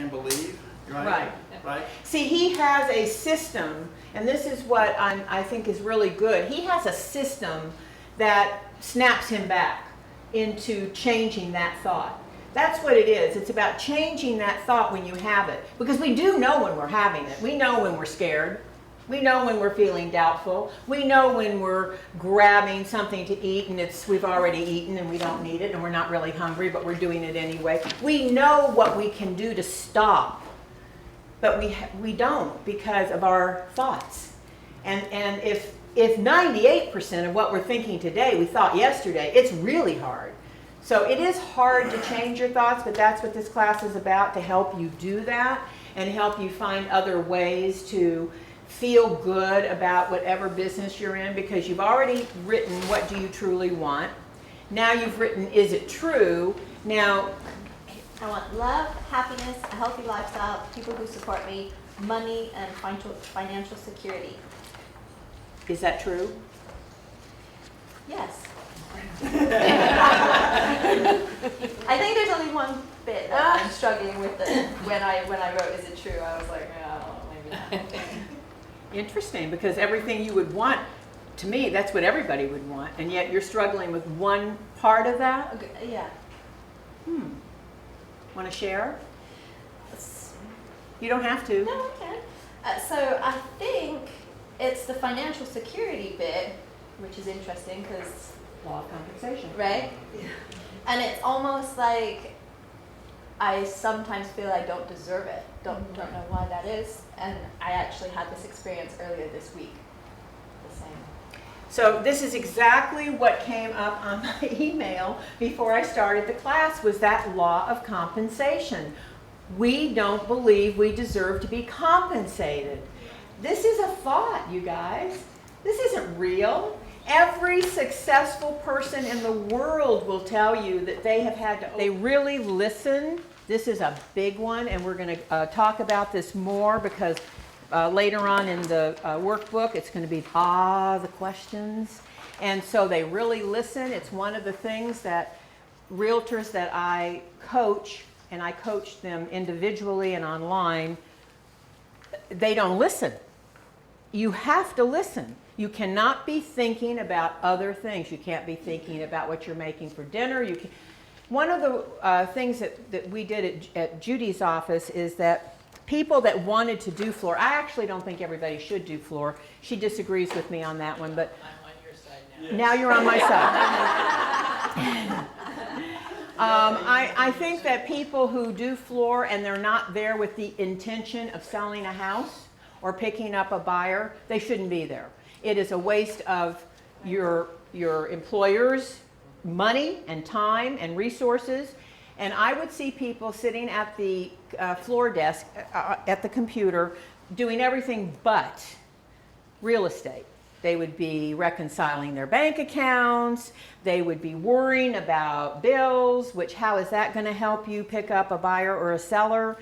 and believe, right? Right. Right? See, he has a system, and this is what I think is really good. He has a system that snaps him back into changing that thought. That's what it is. It's about changing that thought when you have it. Because we do know when we're having it. We know when we're scared. We know when we're feeling doubtful. We know when we're grabbing something to eat and we've already eaten and we don't need it and we're not really hungry, but we're doing it anyway. We know what we can do to stop. But we don't because of our thoughts. And if 98% of what we're thinking today we thought yesterday, it's really hard. So it is hard to change your thoughts, but that's what this class is about, to help you do that and help you find other ways to feel good about whatever business you're in, because you've already written what do you truly want. Now you've written is it true. Now I want love, happiness, a healthy lifestyle, people who support me, money, and financial security. is that true? Yes. I think there's only one bit that I'm struggling with. When I wrote "Is it true?" I was like, oh, maybe not. Interesting, because everything you would want, to me, that's what everybody would want, and yet you're struggling with one part of that? Okay, yeah. Want to share? You don't have to. No, I can. So I think it's the financial security bit, which is interesting because, Law of compensation. right? Yeah. And it's almost like I sometimes feel I don't deserve it. Don't know why that is. And I actually had this experience earlier this week. The same. So this is exactly what came up on my email before I started the class, was that law of compensation. We don't believe we deserve to be compensated. This is a thought, you guys. This isn't real. Every successful person in the world will tell you that they have had to, they really listen. This is a big one, and we're going to talk about this more because later on in the workbook, it's going to be the questions. And so they really listen. It's one of the things that realtors that I coach, and I coach them individually and online, they don't listen. You have to listen. You cannot be thinking about other things. You can't be thinking about what you're making for dinner. One of the things that we did at Judy's office is that people that wanted to do floor, I actually don't think everybody should do floor. She disagrees with me on that one, but I'm on your side now. now you're on my side. I think that people who do floor and they're not there with the intention of selling a house or picking up a buyer, they shouldn't be there. It is a waste of your employer's money and time and resources. And I would see people sitting at the floor desk at the computer doing everything but real estate. They would be reconciling their bank accounts. They would be worrying about bills, which how is that going to help you pick up a buyer or a seller?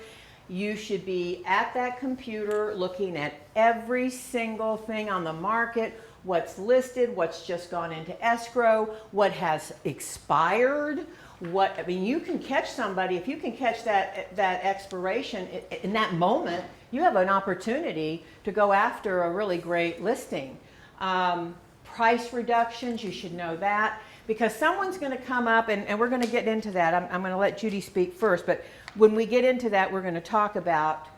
You should be at that computer looking at every single thing on the market, what's listed, what's just gone into escrow, what has expired. I mean, you can catch somebody, if you can catch that expiration in that moment, you have an opportunity to go after a really great listing. Price reductions, you should know that, because someone's going to come up, and we're going to get into that. I'm going to let Judy speak first, but when we get into that, we're going to talk about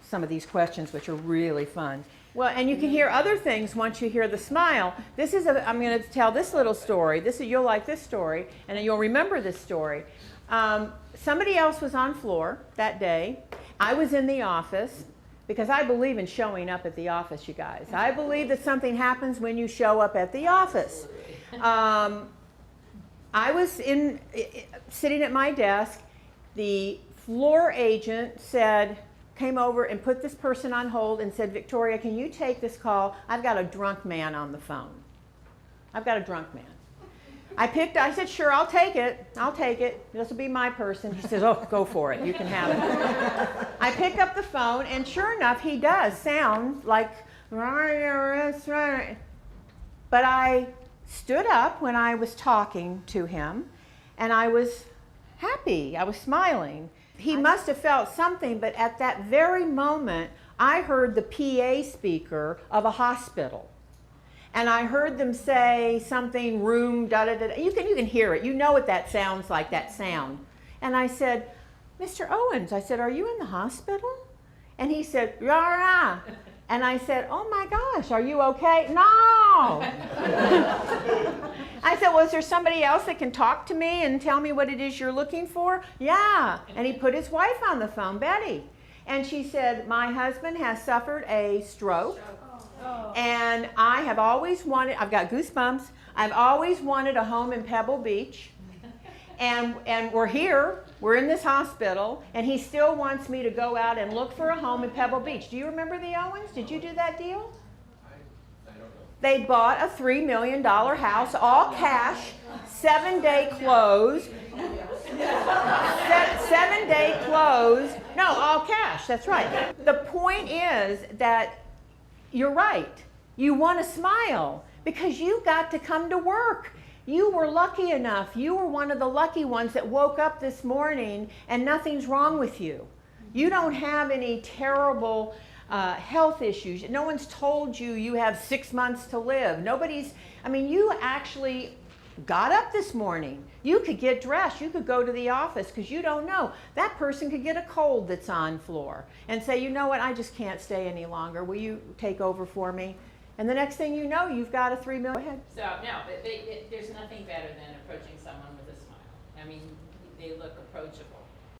some of these questions, which are really fun. Well, and you can hear other things once you hear the smile. I'm going to tell this little story. You'll like this story, and you'll remember this story. Somebody else was on floor that day. I was in the office, because I believe in showing up at the office, you guys. I believe that something happens when you show up at the office. I was sitting at my desk. The floor agent came over and put this person on hold and said, "Victoria, can you take this call? I've got a drunk man on the phone." I've got a drunk man. I said, "Sure, I'll take it. This will be my person." He says, "Oh, go for it. You can have it." I pick up the phone, and sure enough, he does sound like, but I stood up when I was talking to him, and I was happy. I was smiling. he must have felt something, but at that very moment, I heard the PA speaker of a hospital. And I heard them say something, room, da-da-da. You can hear it. You know what that sounds like, that sound. And I said, Mr. Owens, I said, are you in the hospital? And he said, yeah. And I said, oh my gosh, are you okay? No. I said, well, is there somebody else that can talk to me and tell me what it is you're looking for? Yeah. And he put his wife on the phone, Betty. And she said, my husband has suffered a stroke. And I have always wanted, I've got goosebumps, I've always wanted a home in Pebble Beach. And we're here, we're in this hospital, and he still wants me to go out and look for a home in Pebble Beach. Do you remember the Owens? Did you do that deal? I don't know. They bought a $3 million house, all cash, 7-day close. 7-day close. No, all cash, that's right. The point is that you're right. You want to smile because you got to come to work. You were lucky enough. You were one of the lucky ones that woke up this morning and nothing's wrong with you. You don't have any terrible health issues. No one's told you you have 6 months to live. You actually got up this morning. You could get dressed. You could go to the office because you don't know. That person could get a cold that's on floor and say, you know what, I just can't stay any longer. Will you take over for me? And the next thing you know, you've got a $3 million. Go ahead. So, no, but there's nothing better than approaching someone with a smile. I mean, they look approachable.